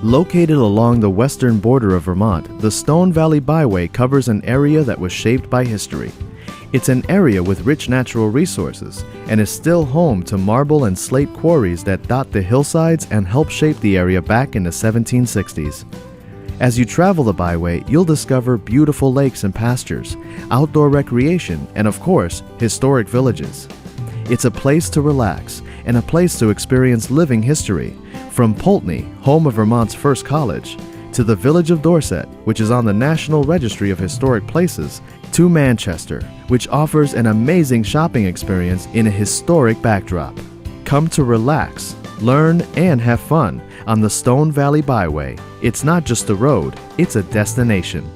Located along the western border of Vermont, the Stone Valley Byway covers an area that was shaped by history. It's an area with rich natural resources and is still home to marble and slate quarries that dot the hillsides and helped shape the area back in the 1760s. As you travel the byway, you'll discover beautiful lakes and pastures, outdoor recreation, and of course, historic villages. It's a place to relax and a place to experience living history, from Pulteney, home of Vermont's first college, to the village of Dorset, which is on the National Registry of Historic Places, to Manchester, which offers an amazing shopping experience in a historic backdrop. Come to relax, learn, and have fun on the Stone Valley Byway. It's not just a road, it's a destination.